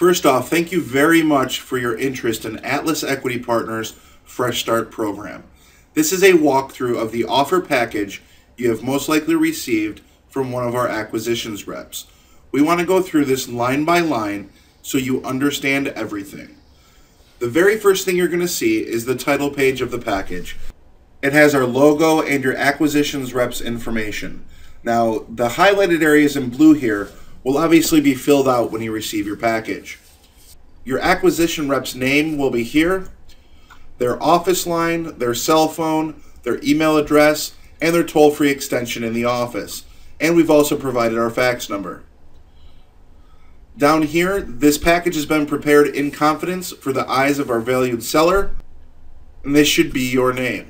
First off, thank you very much for your interest in Atlas Equity Partners Fresh Start program. This is a walkthrough of the offer package you have most likely received from one of our acquisitions reps. We want to go through this line by line so you understand everything. The very first thing you're going to see is the title page of the package. It has our logo and your acquisitions rep's information. Now, the highlighted areas in blue here will obviously be filled out when you receive your package. Your acquisition rep's name will be here, their office line, their cell phone, their email address, and their toll-free extension in the office. And we've also provided our fax number. Down here, this package has been prepared in confidence for the eyes of our valued seller, and this should be your name.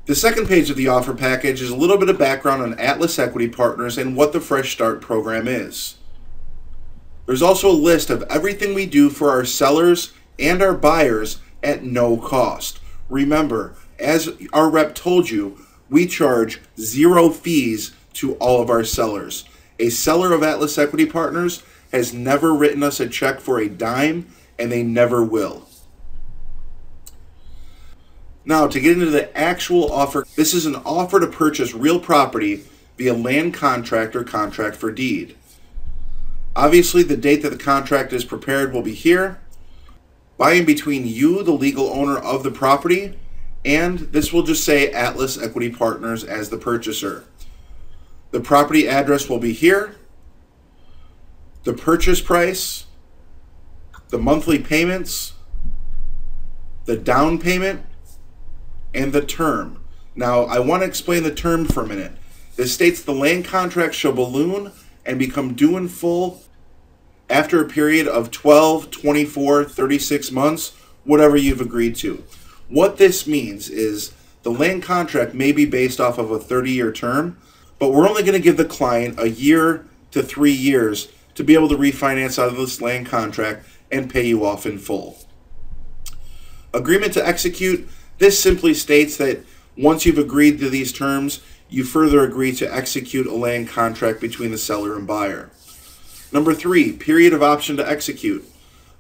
The second page of the offer package is a little bit of background on Atlas Equity Partners and what the Fresh Start program is. There's also a list of everything we do for our sellers and our buyers at no cost. Remember, as our rep told you, we charge 0 fees to all of our sellers. A seller of Atlas Equity Partners has never written us a check for a dime, and they never will. Now, to get into the actual offer, this is an offer to purchase real property via land contract or contract for deed. Obviously, the date that the contract is prepared will be here. By and between you, the legal owner of the property, and this will just say Atlas Equity Partners as the purchaser. The property address will be here, the purchase price, the monthly payments, the down payment, and the term. Now, I want to explain the term for a minute. This states the land contract shall balloon and become due in full after a period of 12, 24, 36 months, whatever you've agreed to. What this means is the land contract may be based off of a 30-year term, but we're only going to give the client a year to 3 years to be able to refinance out of this land contract and pay you off in full. Agreement to execute. This simply states that once you've agreed to these terms, you further agree to execute a land contract between the seller and buyer. Number 3, period of option to execute.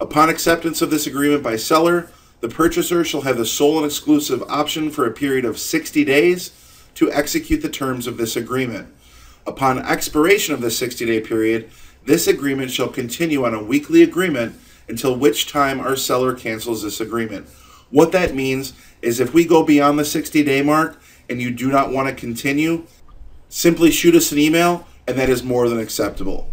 Upon acceptance of this agreement by seller, the purchaser shall have the sole and exclusive option for a period of 60 days to execute the terms of this agreement. Upon expiration of this 60-day period, this agreement shall continue on a weekly agreement until which time our seller cancels this agreement. What that means is if we go beyond the 60-day mark and you do not want to continue, simply shoot us an email, and that is more than acceptable.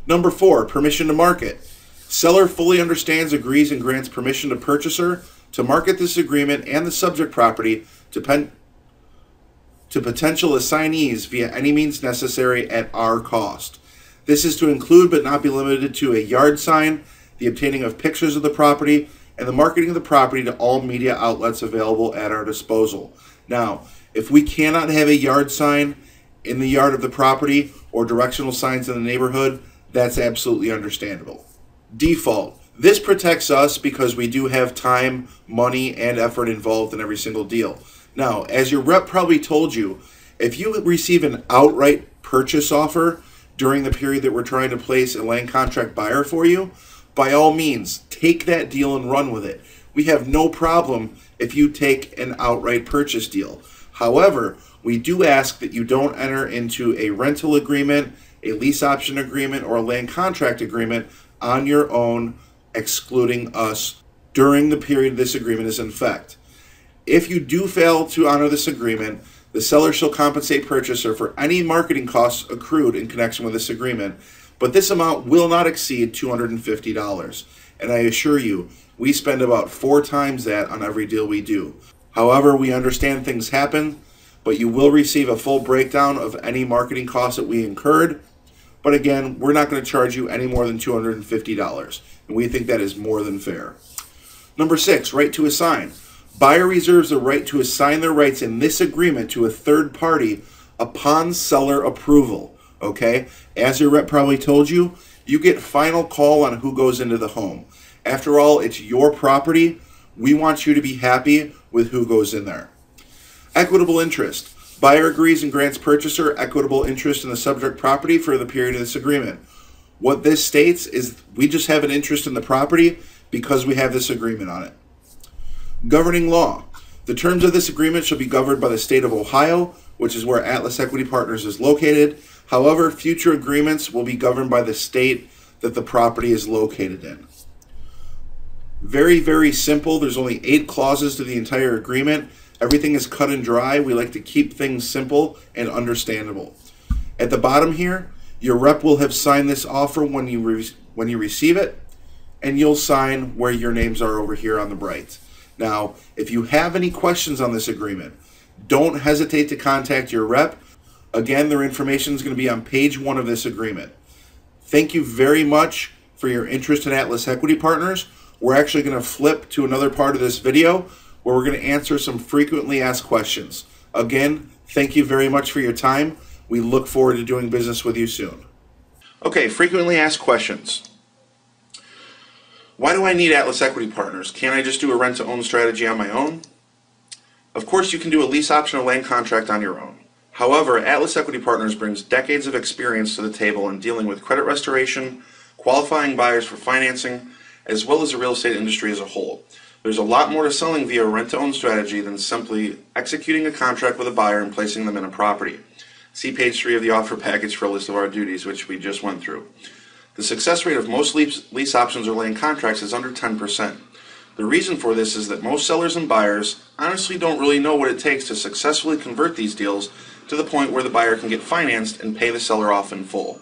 Number 4, permission to market. Seller fully understands, agrees, and grants permission to purchaser to market this agreement and the subject property to potential assignees via any means necessary at our cost. This is to include but not be limited to a yard sign, the obtaining of pictures of the property, and the marketing of the property to all media outlets available at our disposal. Now, if we cannot have a yard sign in the yard of the property or directional signs in the neighborhood, that's absolutely understandable. Default. This protects us because we do have time, money, and effort involved in every single deal. Now, as your rep probably told you, if you receive an outright purchase offer during the period that we're trying to place a land contract buyer for you, by all means, take that deal and run with it. We have no problem if you take an outright purchase deal. However, we do ask that you don't enter into a rental agreement, a lease option agreement, or a land contract agreement on your own, excluding us, during the period this agreement is in effect. If you do fail to honor this agreement, the seller shall compensate purchaser for any marketing costs accrued in connection with this agreement, but this amount will not exceed $250. And I assure you, we spend about 4 times that on every deal we do. However, we understand things happen, but you will receive a full breakdown of any marketing costs that we incurred. But again, we're not going to charge you any more than $250, and we think that is more than fair. Number 6, right to assign. Buyer reserves the right to assign their rights in this agreement to a third party upon seller approval. Okay? As your rep probably told you, you get final call on who goes into the home. After all, it's your property. We want you to be happy with who goes in there. Equitable interest. Buyer agrees and grants purchaser equitable interest in the subject property for the period of this agreement. What this states is we just have an interest in the property because we have this agreement on it. Governing law. The terms of this agreement shall be governed by the state of Ohio, which is where Atlas Equity Partners is located. However, future agreements will be governed by the state that the property is located in. Very, very simple. There's only 8 clauses to the entire agreement. Everything is cut and dry. We like to keep things simple and understandable. At the bottom here, your rep will have signed this offer when you receive it, and you'll sign where your names are over here on the right. Now, if you have any questions on this agreement, don't hesitate to contact your rep. Again, their information is going to be on page 1 of this agreement. Thank you very much for your interest in Atlas Equity Partners. We're actually going to flip to another part of this video where we're going to answer some frequently asked questions. Again, thank you very much for your time. We look forward to doing business with you soon. Okay, frequently asked questions. Why do I need Atlas Equity Partners? Can't I just do a rent-to-own strategy on my own? Of course, you can do a lease option or land contract on your own. However, Atlas Equity Partners brings decades of experience to the table in dealing with credit restoration, qualifying buyers for financing, as well as the real estate industry as a whole. There's a lot more to selling via a rent-to-own strategy than simply executing a contract with a buyer and placing them in a property. See page 3 of the offer package for a list of our duties, which we just went through. The success rate of most lease options or land contracts is under 10%. The reason for this is that most sellers and buyers honestly don't really know what it takes to successfully convert these deals to the point where the buyer can get financed and pay the seller off in full.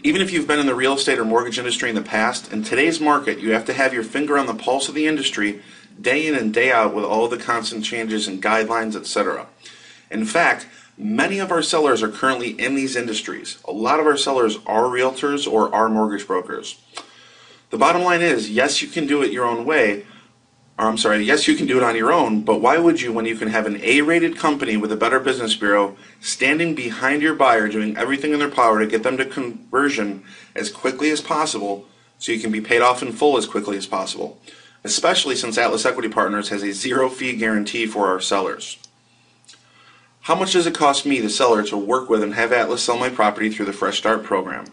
Even if you've been in the real estate or mortgage industry in the past, in today's market you have to have your finger on the pulse of the industry day in and day out with all of the constant changes and guidelines, etc. In fact, many of our sellers are currently in these industries. A lot of our sellers are realtors or are mortgage brokers. The bottom line is, yes, you can do it your own way, yes, you can do it on your own, but why would you when you can have an A-rated company with a Better Business Bureau standing behind your buyer doing everything in their power to get them to conversion as quickly as possible so you can be paid off in full as quickly as possible, especially since Atlas Equity Partners has a zero-fee guarantee for our sellers. How much does it cost me, the seller, to work with and have Atlas sell my property through the Fresh Start program?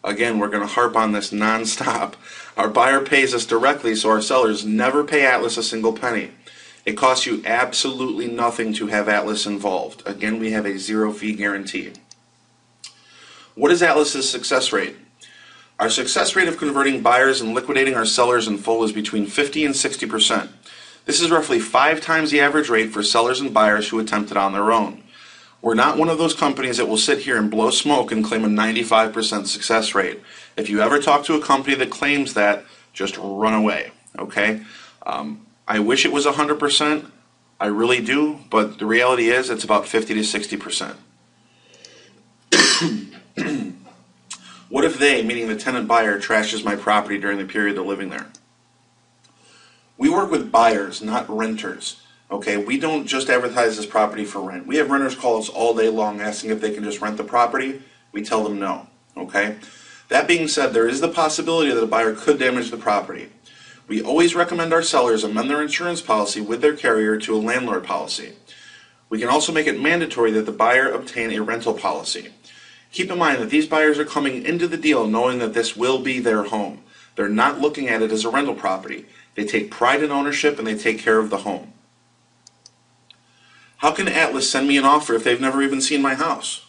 Again, we're going to harp on this non-stop. Our buyer pays us directly, so our sellers never pay Atlas a single penny. It costs you absolutely nothing to have Atlas involved. Again, we have a zero-fee guarantee. What is Atlas's success rate? Our success rate of converting buyers and liquidating our sellers in full is between 50 and 60%. This is roughly 5 times the average rate for sellers and buyers who attempt it on their own. We're not one of those companies that will sit here and blow smoke and claim a 95% success rate. If you ever talk to a company that claims that, just run away, okay? I wish it was 100%, I really do, but the reality is it's about 50 to 60%. What if they, meaning the tenant buyer, trashes my property during the period they're living there? We work with buyers, not renters. Okay, we don't just advertise this property for rent. We have renters call us all day long asking if they can just rent the property. We tell them no. Okay? That being said, there is the possibility that a buyer could damage the property. We always recommend our sellers amend their insurance policy with their carrier to a landlord policy. We can also make it mandatory that the buyer obtain a rental policy. Keep in mind that these buyers are coming into the deal knowing that this will be their home. They're not looking at it as a rental property. They take pride in ownership and they take care of the home. How can Atlas send me an offer if they've never even seen my house?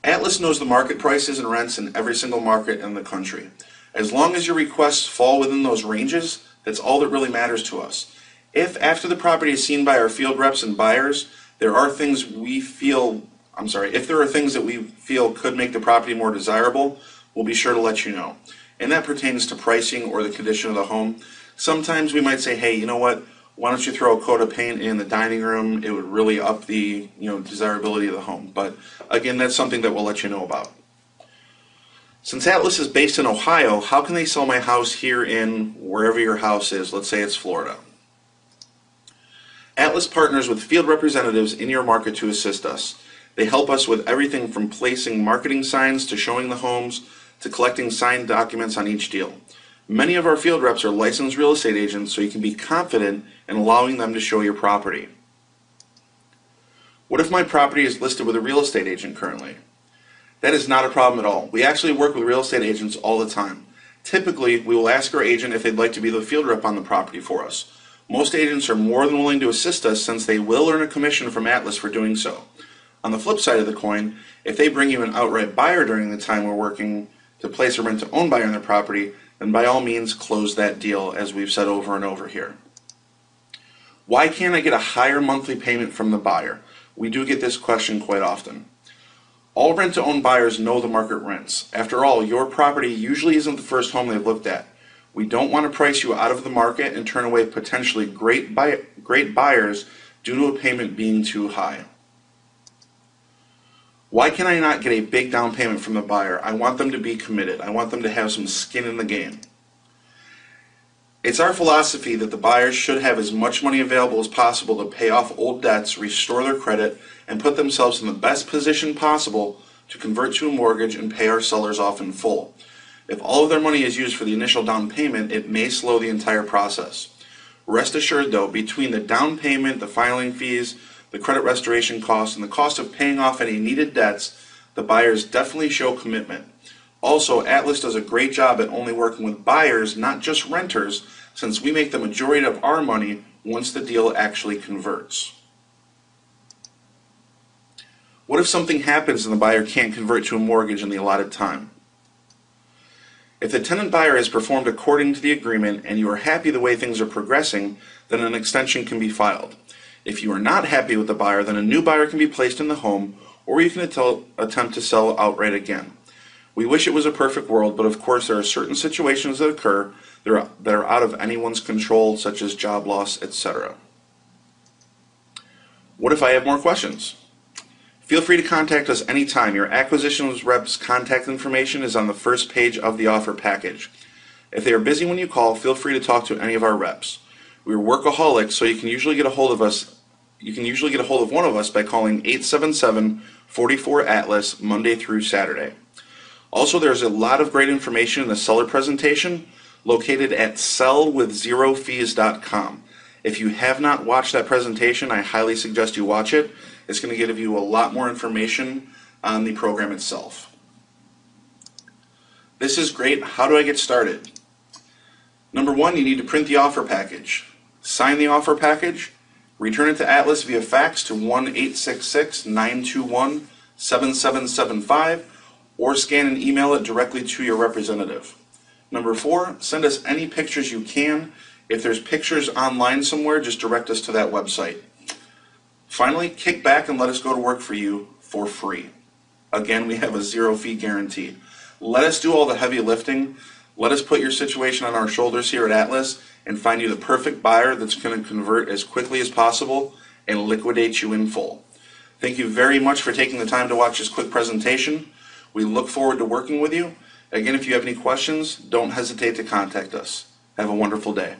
Atlas knows the market prices and rents in every single market in the country. As long as your requests fall within those ranges, that's all that really matters to us. If after the property is seen by our field reps and buyers, if there are things that we feel could make the property more desirable, we'll be sure to let you know. And that pertains to pricing or the condition of the home. Sometimes we might say, hey, you know what? Why don't you throw a coat of paint in the dining room? It would really up the desirability of the home. But again, that's something that we'll let you know about. Since Atlas is based in Ohio, how can they sell my house here in wherever your house is? Let's say it's Florida. Atlas partners with field representatives in your market to assist us. They help us with everything from placing marketing signs to showing the homes to collecting signed documents on each deal. Many of our field reps are licensed real estate agents, so you can be confident in allowing them to show your property. What if my property is listed with a real estate agent currently? That is not a problem at all. We actually work with real estate agents all the time. Typically, we will ask our agent if they'd like to be the field rep on the property for us. Most agents are more than willing to assist us since they will earn a commission from Atlas for doing so. On the flip side of the coin, if they bring you an outright buyer during the time we're working to place a rent-to-own buyer on their property, then by all means close that deal, as we've said over and over here. Why can't I get a higher monthly payment from the buyer? We do get this question quite often. All rent-to-own buyers know the market rents. After all, your property usually isn't the first home they've looked at. We don't want to price you out of the market and turn away potentially great buyers due to a payment being too high. Why can I not get a big down payment from the buyer? I want them to be committed. I want them to have some skin in the game. It's our philosophy that the buyers should have as much money available as possible to pay off old debts, restore their credit, and put themselves in the best position possible to convert to a mortgage and pay our sellers off in full. If all of their money is used for the initial down payment, it may slow the entire process. Rest assured though, between the down payment, the filing fees, the credit restoration costs, and the cost of paying off any needed debts, the buyers definitely show commitment. Also, Atlas does a great job at only working with buyers, not just renters, since we make the majority of our money once the deal actually converts. What if something happens and the buyer can't convert to a mortgage in the allotted time? If the tenant buyer has performed according to the agreement and you are happy the way things are progressing, then an extension can be filed. If you are not happy with the buyer, then a new buyer can be placed in the home, or you can attempt to sell outright again. We wish it was a perfect world, but of course there are certain situations that occur that are out of anyone's control, such as job loss, etc. What if I have more questions? Feel free to contact us anytime. Your acquisitions rep's contact information is on the first page of the offer package. If they are busy when you call, feel free to talk to any of our reps. We are workaholics, so you can usually get a hold of us. You can usually get a hold of one of us by calling 877-44-ATLAS Monday through Saturday. Also, there's a lot of great information in the seller presentation located at sellwithzerofees.com. If you have not watched that presentation, I highly suggest you watch it. It's going to give you a lot more information on the program itself. This is great. How do I get started? Number one, you need to print the offer package. Sign the offer package. Return it to Atlas via fax to 1-866-921-7775 or scan and email it directly to your representative. Number four, send us any pictures you can. If there's pictures online somewhere, just direct us to that website. Finally, kick back and let us go to work for you for free. Again, we have a zero-fee guarantee. Let us do all the heavy lifting. Let us put your situation on our shoulders here at Atlas and find you the perfect buyer that's going to convert as quickly as possible and liquidate you in full. Thank you very much for taking the time to watch this quick presentation. We look forward to working with you. Again, if you have any questions, don't hesitate to contact us. Have a wonderful day.